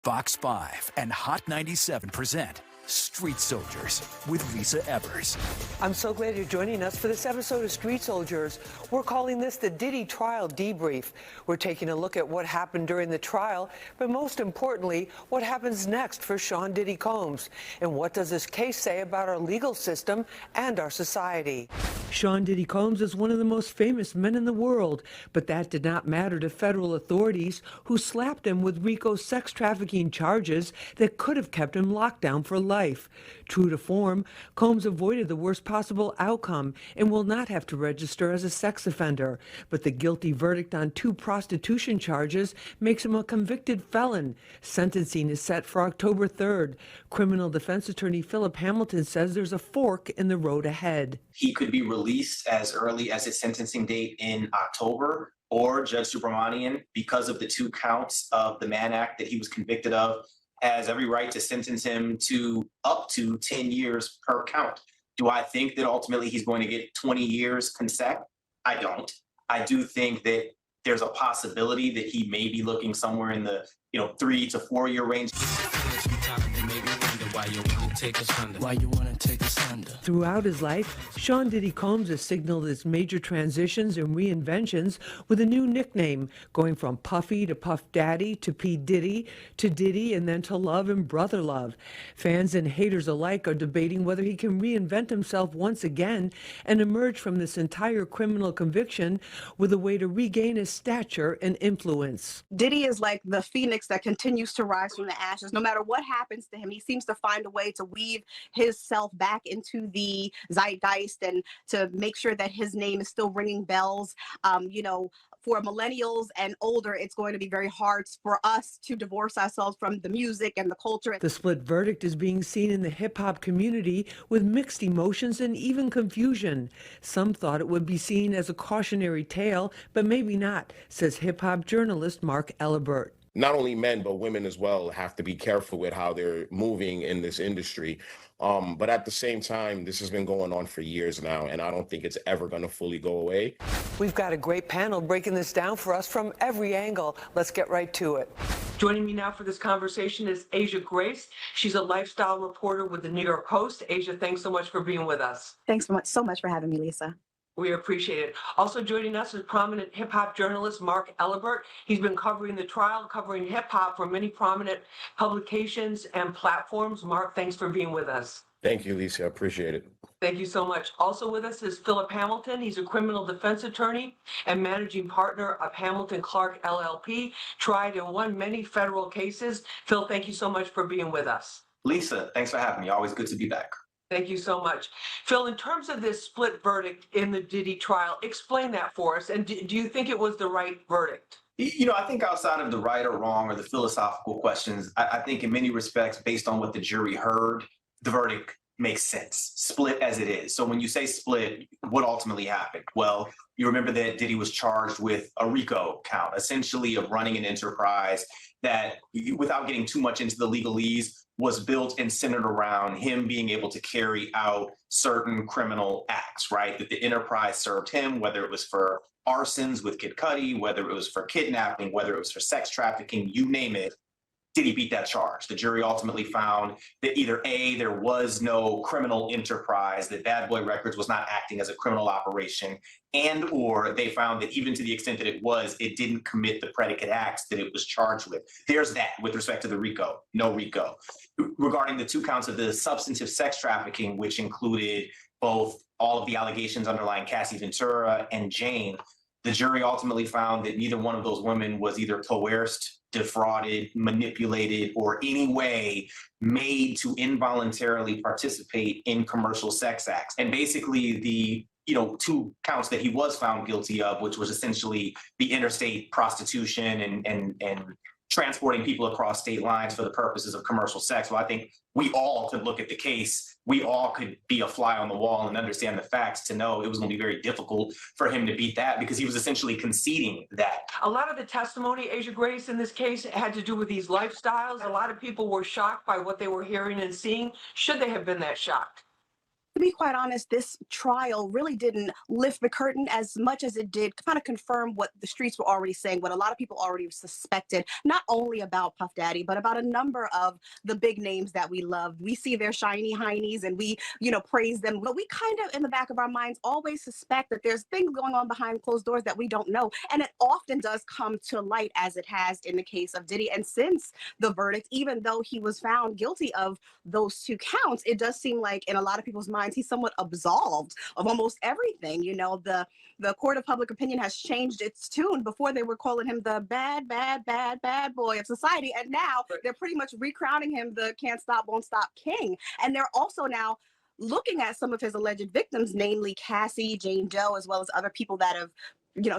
Fox 5 and Hot 97 present Street Soldiers with Lisa Evers. I'm so glad you're joining us for this episode of Street Soldiers. We're calling this the Diddy trial debrief. We're taking a look at what happened during the trial, but most importantly, what happens next for Sean Diddy Combs. And what does this case say about our legal system and our society? Sean Diddy Combs is one of the most famous men in the world, but that did not matter to federal authorities who slapped him with RICO sex trafficking charges that could have kept him locked down for life. True to form, Combs avoided the worst possible outcome and will not have to register as a sex offender. But the guilty verdict on 2 prostitution charges makes him a convicted felon. Sentencing is set for October 3rd. Criminal defense attorney Philip Hamilton says there's a fork in the road ahead. He could be released as early as his sentencing date in October, or Judge Subramanian, because of the 2 counts of the Mann Act that he was convicted of, has every right to sentence him to up to 10 years per count. Do I think that ultimately he's going to get 20 years consec? I don't. I do think that there's a possibility that he may be looking somewhere in the 3 to 4 year range. Throughout his life, Sean Diddy Combs has signaled his major transitions and reinventions with a new nickname, going from Puffy to Puff Daddy to P. Diddy to Diddy and then to Love and Brother Love. Fans and haters alike are debating whether he can reinvent himself once again and emerge from this entire criminal conviction with a way to regain his stature and influence. Diddy is like the phoenix that continues to rise from the ashes. No matter what happens to him, he seems to find a way to weave his self back into the zeitgeist and to make sure that his name is still ringing bells. For millennials and older, it's going to be very hard for us to divorce ourselves from the music and the culture. The split verdict is being seen in the hip-hop community with mixed emotions and even confusion. Some thought it would be seen as a cautionary tale, but maybe not, says hip-hop journalist Mark Elibert. Not only men, but women as well have to be careful with how they're moving in this industry. But at the same time, this has been going on for years now, and I don't think it's ever going to fully go away. We've got a great panel breaking this down for us from every angle. Let's get right to it. Joining me now for this conversation is Asia Grace. She's a lifestyle reporter with the New York Post. Asia, thanks so much for being with us. Thanks so much for having me, Lisa. We appreciate it. Also joining us is prominent hip-hop journalist Mark Elibert. He's been covering the trial, covering hip-hop for many prominent publications and platforms. Mark, thanks for being with us. Thank you, Lisa. I appreciate it. Thank you so much. Also with us is Philip Hamilton. He's a criminal defense attorney and managing partner of Hamilton Clark LLP, tried and won many federal cases. Phil, thank you so much for being with us. Lisa, thanks for having me. Always good to be back. Thank you so much. Phil, in terms of this split verdict in the Diddy trial, explain that for us. And do you think it was the right verdict? I think outside of the right or wrong or the philosophical questions, I think in many respects, based on what the jury heard, the verdict makes sense, split as it is. So when you say split, what ultimately happened? Well, you remember that Diddy was charged with a RICO count, essentially of running an enterprise that, without getting too much into the legalese, was built and centered around him being able to carry out certain criminal acts, right? That the enterprise served him, whether it was for arsons with Kid Cudi, whether it was for kidnapping, whether it was for sex trafficking, you name it. Diddy beat that charge. The jury ultimately found that either A, there was no criminal enterprise, that Bad Boy Records was not acting as a criminal operation, and or they found that even to the extent that it was, it didn't commit the predicate acts that it was charged with. There's that with respect to the RICO, no RICO. Regarding the 2 counts of the substantive sex trafficking, which included both all of the allegations underlying Cassie Ventura and Jane, the jury ultimately found that neither one of those women was either coerced, defrauded, manipulated, or any way made to involuntarily participate in commercial sex acts. And basically the 2 counts that he was found guilty of, which was essentially the interstate prostitution and transporting people across state lines for the purposes of commercial sex. Well, I think we all could look at the case. We all could be a fly on the wall and understand the facts to know it was going to be very difficult for him to beat that because he was essentially conceding that. A lot of the testimony, Asia Grace, in this case had to do with these lifestyles. A lot of people were shocked by what they were hearing and seeing. Should they have been that shocked? To be quite honest, this trial really didn't lift the curtain as much as it did kind of confirm what the streets were already saying, what a lot of people already suspected, not only about Puff Daddy, but about a number of the big names that we love. We see their shiny heinies and we, praise them, but we kind of in the back of our minds always suspect that there's things going on behind closed doors that we don't know. And it often does come to light, as it has in the case of Diddy. And since the verdict, even though he was found guilty of those 2 counts, it does seem like in a lot of people's minds, he's somewhat absolved of almost everything. The court of public opinion has changed its tune. Before they were calling him the bad, bad, bad, bad boy of society. And now they're pretty much recrowning him the can't stop, won't stop king. And they're also now looking at some of his alleged victims, namely Cassie, Jane Doe, as well as other people that have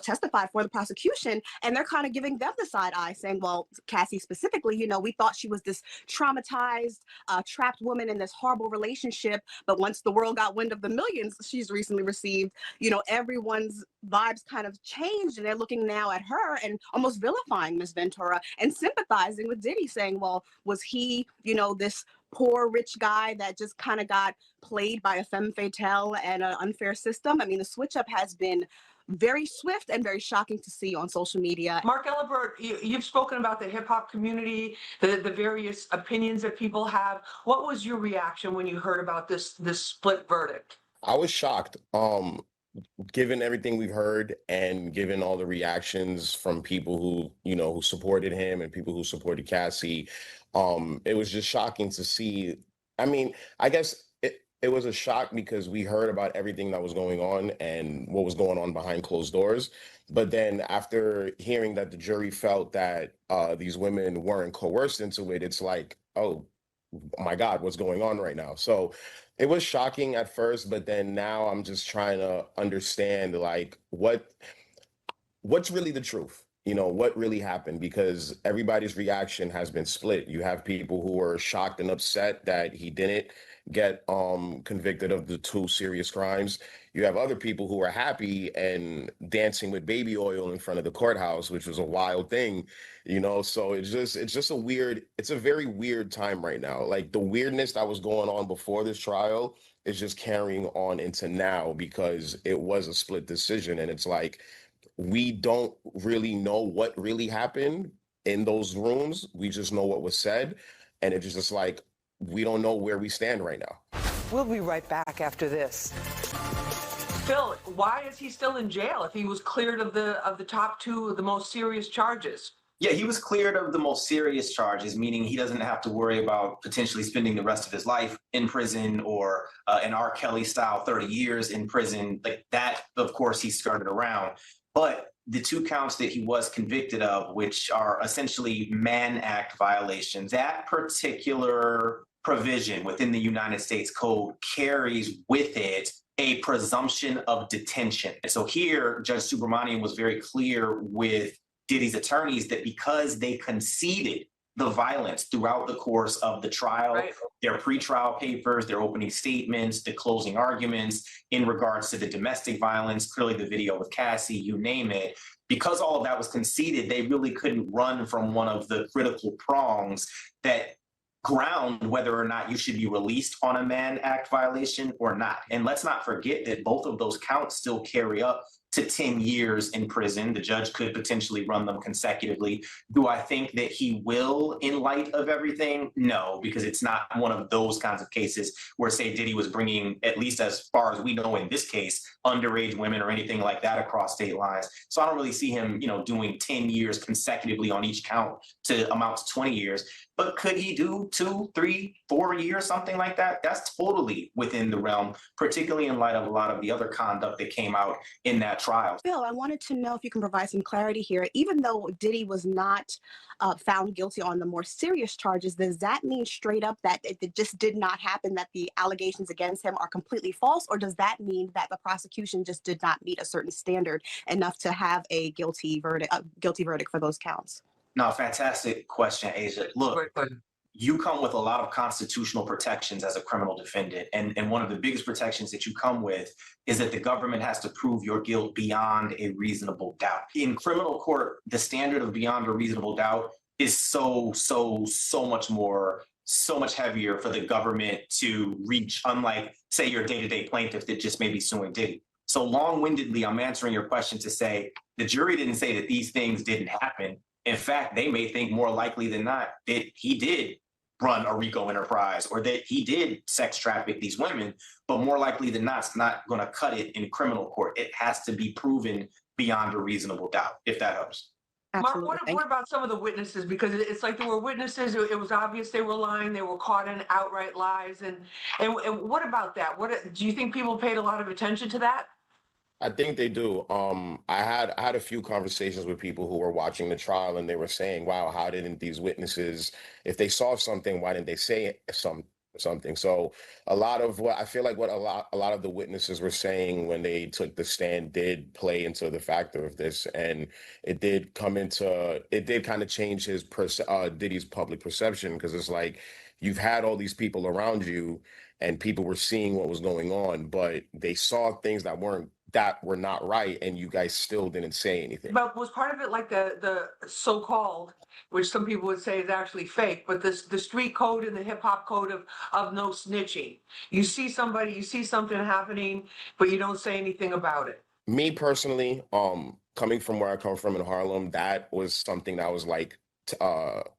testified for the prosecution, and they're kind of giving them the side eye, saying, well, Cassie specifically, we thought she was this traumatized, trapped woman in this horrible relationship, but once the world got wind of the millions she's recently received, everyone's vibes kind of changed, and they're looking now at her and almost vilifying Miss Ventura and sympathizing with Diddy, saying, well, was he, this poor rich guy that just kind of got played by a femme fatale and an unfair system? I mean, the switch up has been very swift and very shocking to see on social media. Mark Ellibert, you've spoken about the hip hop community, the various opinions that people have. What was your reaction when you heard about this split verdict? I was shocked. Given everything we've heard and given all the reactions from people who supported him and people who supported Cassie, it was just shocking to see. I mean, I guess it was a shock because we heard about everything that was going on and what was going on behind closed doors. But then after hearing that the jury felt that these women weren't coerced into it, it's like, oh my God, what's going on right now? So it was shocking at first, but then now I'm just trying to understand like what's really the truth. What really happened, because everybody's reaction has been split. You have people who are shocked and upset that he didn't get convicted of the 2 serious crimes. You have other people who are happy and dancing with baby oil in front of the courthouse, which was a wild thing, so it's a very weird time right now. Like the weirdness that was going on before this trial is just carrying on into now because it was a split decision, and it's like we don't really know what really happened in those rooms. We just know what was said, and it's just like we don't know where we stand right now. We'll be right back after this. Phil, why is he still in jail if he was cleared of the top 2 of the most serious charges? Yeah, he was cleared of the most serious charges, meaning he doesn't have to worry about potentially spending the rest of his life in prison or an R. Kelly style 30 years in prison. Like that, of course, he skirted around. But the 2 counts that he was convicted of, which are essentially Mann Act violations, that particular provision within the United States Code carries with it a presumption of detention. And so here, Judge Subramanian was very clear with Diddy's attorneys that because they conceded the violence throughout the course of the trial, right, their pretrial papers, their opening statements, the closing arguments in regards to the domestic violence, clearly the video with Cassie, you name it, because all of that was conceded, they really couldn't run from one of the critical prongs that ground whether or not you should be released on a Mann Act violation or not. And let's not forget that both of those counts still carry up to 10 years in prison. The judge could potentially run them consecutively. Do I think that he will in light of everything? No, because it's not one of those kinds of cases where, say, Diddy was bringing, at least as far as we know in this case, underage women or anything like that across state lines. So I don't really see him, doing 10 years consecutively on each count to amount to 20 years. But could he do 2, 3, 4 years, something like that? That's totally within the realm, particularly in light of a lot of the other conduct that came out in that trial. Bill, I wanted to know if you can provide some clarity here. Even though Diddy was not found guilty on the more serious charges, does that mean straight up that it just did not happen, that the allegations against him are completely false? Or does that mean that the prosecution just did not meet a certain standard enough to have a guilty verdict for those counts? No, fantastic question, Asia. Look, you come with a lot of constitutional protections as a criminal defendant. And one of the biggest protections that you come with is that the government has to prove your guilt beyond a reasonable doubt. In criminal court, the standard of beyond a reasonable doubt is so much more so much heavier for the government to reach, unlike, say, your day-to-day plaintiff that just may be suing Diddy. So long-windedly, I'm answering your question to say the jury didn't say that these things didn't happen. In fact, they may think more likely than not that he did run a RICO enterprise or that he did sex traffic these women, but more likely than not, it's not going to cut it in criminal court. It has to be proven beyond a reasonable doubt, if that helps. Mark, Absolutely. what about some of the witnesses? Because it's like there were witnesses, it was obvious they were lying, they were caught in outright lies. And what about that? Do you think people paid a lot of attention to that? I think they do. I had a few conversations with people who were watching the trial, and they were saying, "Wow, how didn't these witnesses, if they saw something, why didn't they say something?" So a lot of what I feel like what a lot of the witnesses were saying when they took the stand did play into the factor of this, and it did kind of change Diddy's public perception, because it's like you've had all these people around you, and people were seeing what was going on, but they saw things that were not right, and you guys still didn't say anything. But was part of it like the so-called, which some people would say is actually fake, but the street code and the hip hop code of no snitching? You see somebody, you see something happening, but you don't say anything about it. Me personally, coming from where I come from in Harlem, that was something that was like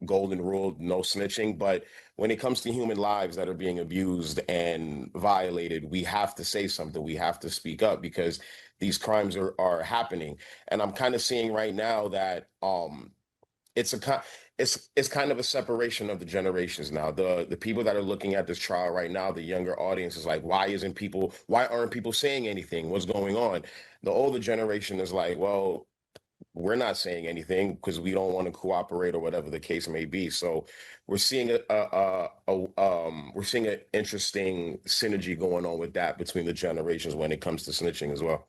golden rule, no snitching. But when it comes to human lives that are being abused and violated, we have to say something. We have to speak up, because these crimes are happening. And I'm kind of seeing right now that it's kind of a separation of the generations now. The people that are looking at this trial right now, the younger audience, is like, why aren't people saying anything? What's going on? The older generation is like, well, we're not saying anything because we don't want to cooperate, or whatever the case may be. So we're seeing an interesting synergy going on with that between the generations when it comes to snitching as well.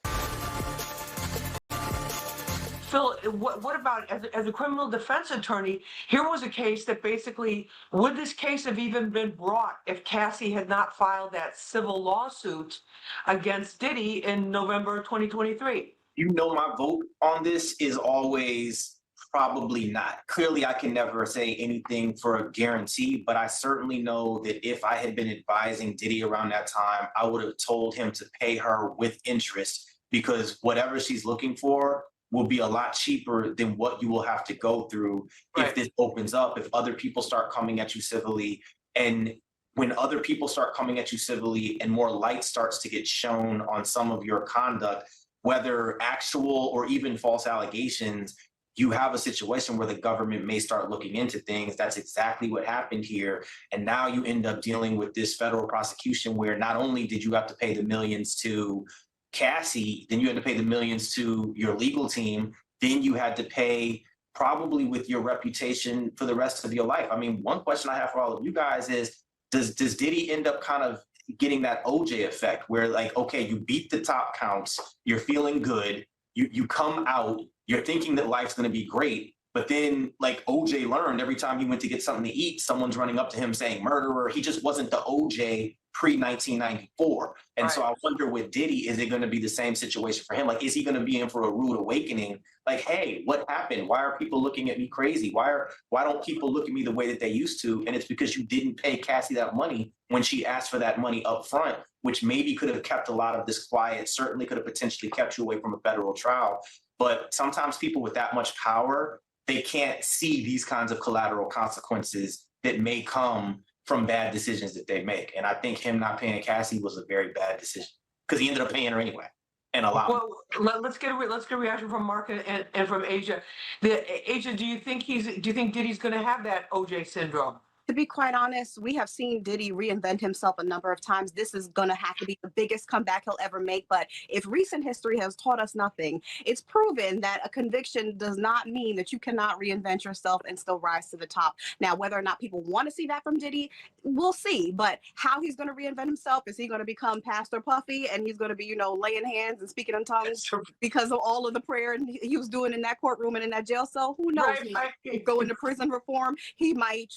Phil, what about as a criminal defense attorney? Here was a case that basically, would this case have even been brought if Cassie had not filed that civil lawsuit against Diddy in November 2023? You know, my vote on this is always probably not. Clearly, I can never say anything for a guarantee, but I certainly know that if I had been advising Diddy around that time, I would have told him to pay her with interest, because whatever she's looking for will be a lot cheaper than what you will have to go through if this opens up, if other people start coming at you civilly. And when other people start coming at you civilly and more light starts to get shown on some of your conduct, whether actual or even false allegations, you have a situation where the government may start looking into things. That's exactly what happened here. And now you end up dealing with this federal prosecution where not only did you have to pay the millions to Cassie, then you had to pay the millions to your legal team, then you had to pay probably with your reputation for the rest of your life. I mean, one question I have for all of you guys is, does Diddy end up kind of getting that OJ effect where, like, okay, you beat the top counts, you're feeling good, you come out, you're thinking that life's going to be great, but then, like OJ learned, every time he went to get something to eat, someone's running up to him saying murderer. He just wasn't the OJ pre-1994. And so I wonder with Diddy, is it going to be the same situation for him? Like, is he going to be in for a rude awakening? Like, hey, what happened? Why are people looking at me crazy? Why don't people look at me the way that they used to? And it's because you didn't pay Cassie that money when she asked for that money up front, which maybe could have kept a lot of this quiet, certainly could have potentially kept you away from a federal trial. But sometimes people with that much power, they can't see these kinds of collateral consequences that may come from bad decisions that they make. And I think him not paying Cassie was a very bad decision, because he ended up paying her anyway. And a lot. Well, let's get a reaction from Mark and from Asia. Asia, do you think Diddy's going to have that OJ syndrome? To be quite honest, we have seen Diddy reinvent himself a number of times. This is going to have to be the biggest comeback he'll ever make. But if recent history has taught us nothing, it's proven that a conviction does not mean that you cannot reinvent yourself and still rise to the top. Now, whether or not people want to see that from Diddy, we'll see. But how he's going to reinvent himself, is he going to become Pastor Puffy and he's going to be, laying hands and speaking in tongues because of all of the prayer he was doing in that courtroom and in that jail cell? Who knows? He might go into prison reform. He might,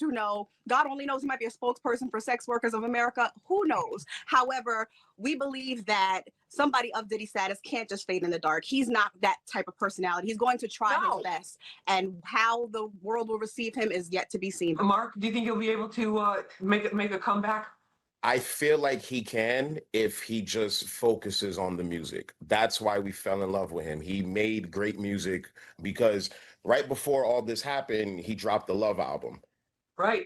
God only knows, he might be a spokesperson for sex workers of America. Who knows? However, we believe that somebody of Diddy status can't just fade in the dark. He's not that type of personality. He's going to try his best, and how the world will receive him is yet to be seen. Mark, do you think he'll be able to make a comeback? I feel like he can if he just focuses on the music. That's why we fell in love with him. He made great music because right before all this happened, he dropped the Love album. Right.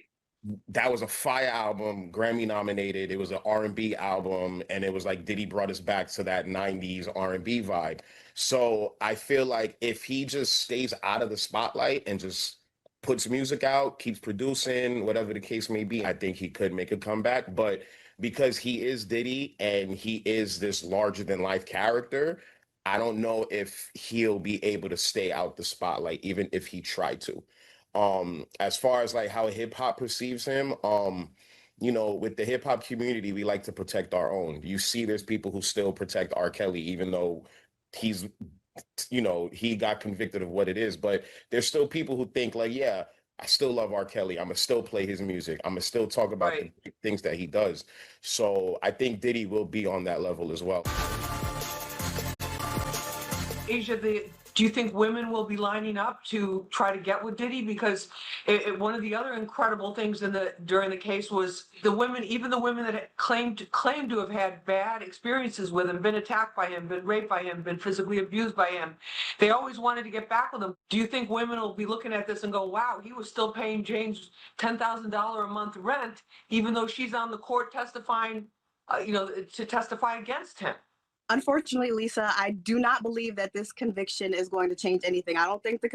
That was a fire album, Grammy nominated. It was an R&B album, and it was like Diddy brought us back to that 90s R&B vibe. So I feel like if he just stays out of the spotlight and just puts music out, keeps producing, whatever the case may be, I think he could make a comeback. But because he is Diddy and he is this larger than life character, I don't know if he'll be able to stay out the spotlight, even if he tried to. As far as like how hip hop perceives him, with the hip hop community, we like to protect our own. You see, there's people who still protect R. Kelly, even though he's, he got convicted of what it is, but there's still people who think like, yeah, I still love R. Kelly. I'm gonna still play his music. I'm gonna still talk about the things that he does. So I think Diddy will be on that level as well. Asia, do you think women will be lining up to try to get with Diddy? Because one of the other incredible things during the case was even the women that claimed to have had bad experiences with him, been attacked by him, been raped by him, been physically abused by him, they always wanted to get back with him. Do you think women will be looking at this and go, wow, he was still paying James $10,000 a month rent, even though she's on the court testifying, to testify against him? Unfortunately, Lisa, I do not believe that this conviction is going to change anything. I don't think the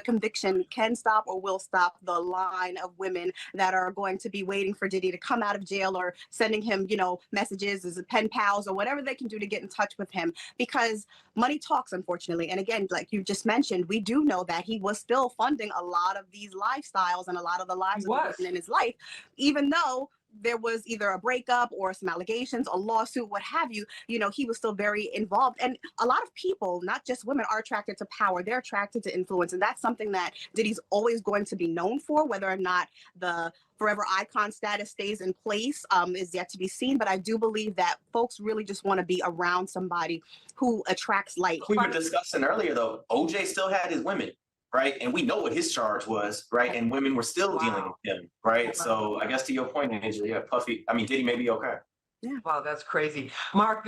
conviction can stop or will stop the line of women that are going to be waiting for Diddy to come out of jail or sending him, messages as a pen pals or whatever they can do to get in touch with him, because money talks, unfortunately. And again, like you just mentioned, we do know that he was still funding a lot of these lifestyles and a lot of the lives of the women in his life, even though there was either a breakup or some allegations, a lawsuit, what have you, he was still very involved. And a lot of people, not just women, are attracted to power. They're attracted to influence. And that's something that Diddy's always going to be known for. Whether or not the forever icon status stays in place is yet to be seen. But I do believe that folks really just want to be around somebody who attracts light. We were discussing earlier, though, OJ still had his women. Right. And we know what his charge was. Right. And women were still dealing with him. Right. So I guess to your point, Angela, yeah, Diddy may be okay. Yeah. Wow, that's crazy. Mark,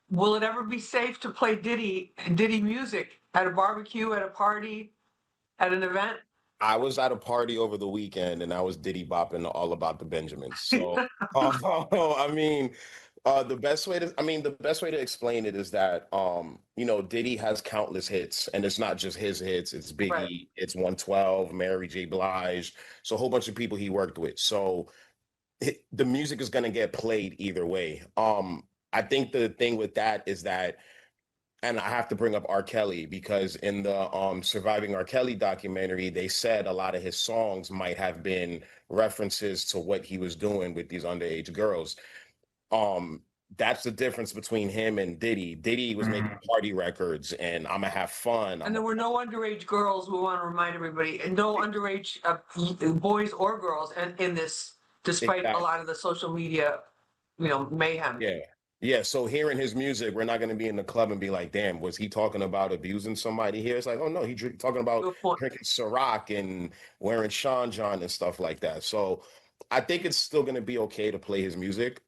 will it ever be safe to play Diddy music at a barbecue, at a party, at an event? I was at a party over the weekend and I was Diddy bopping All About the Benjamins. So, the best way to explain it is that, Diddy has countless hits, and it's not just his hits. It's Biggie, it's 112, Mary J. Blige, so a whole bunch of people he worked with. So the music is going to get played either way. I think the thing with that is that, and I have to bring up R. Kelly, because in the Surviving R. Kelly documentary, they said a lot of his songs might have been references to what he was doing with these underage girls. That's the difference between him and Diddy. Diddy was making party records and I'm gonna have fun. And there were no underage girls, we want to remind everybody, and no underage boys or girls in this, despite a lot of the social media, mayhem. Yeah. So hearing his music, we're not going to be in the club and be like, damn, was he talking about abusing somebody here? It's like, oh no, he's talking about drinking Ciroc and wearing Sean John and stuff like that. So I think it's still going to be okay to play his music.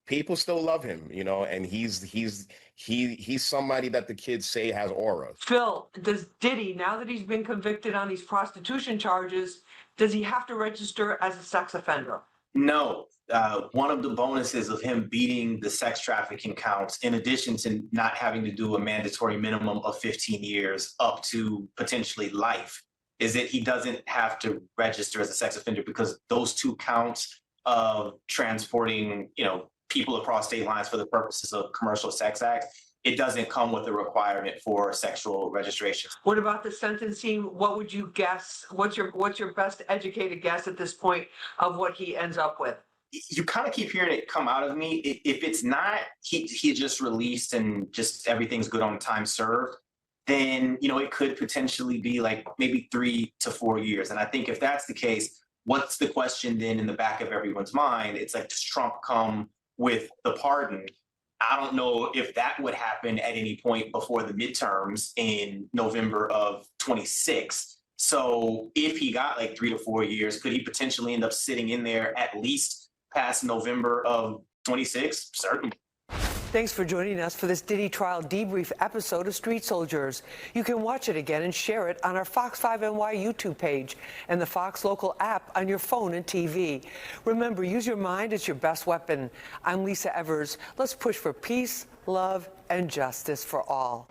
People still love him, and he's somebody that the kids say has aura. Phil, does Diddy, now that he's been convicted on these prostitution charges, does he have to register as a sex offender? No. One of the bonuses of him beating the sex trafficking counts, in addition to not having to do a mandatory minimum of 15 years up to potentially life, is that he doesn't have to register as a sex offender, because those two counts of transporting, people across state lines for the purposes of commercial sex acts, it doesn't come with a requirement for sexual registration. What about the sentencing? What would you guess? What's your best educated guess at this point of what he ends up with? You kind of keep hearing it come out of me. If it's not, he just released and just everything's good on time served, then, it could potentially be like maybe 3 to 4 years. And I think if that's the case, what's the question then in the back of everyone's mind? It's like, does Trump come with the pardon? I don't know if that would happen at any point before the midterms in November of 26. So if he got like 3 to 4 years, could he potentially end up sitting in there at least past November of 26? Certainly. Thanks for joining us for this Diddy trial debrief episode of Street Soldiers. You can watch it again and share it on our Fox 5 NY YouTube page and the Fox Local app on your phone and TV. Remember, use your mind as your best weapon. I'm Lisa Evers. Let's push for peace, love, and justice for all.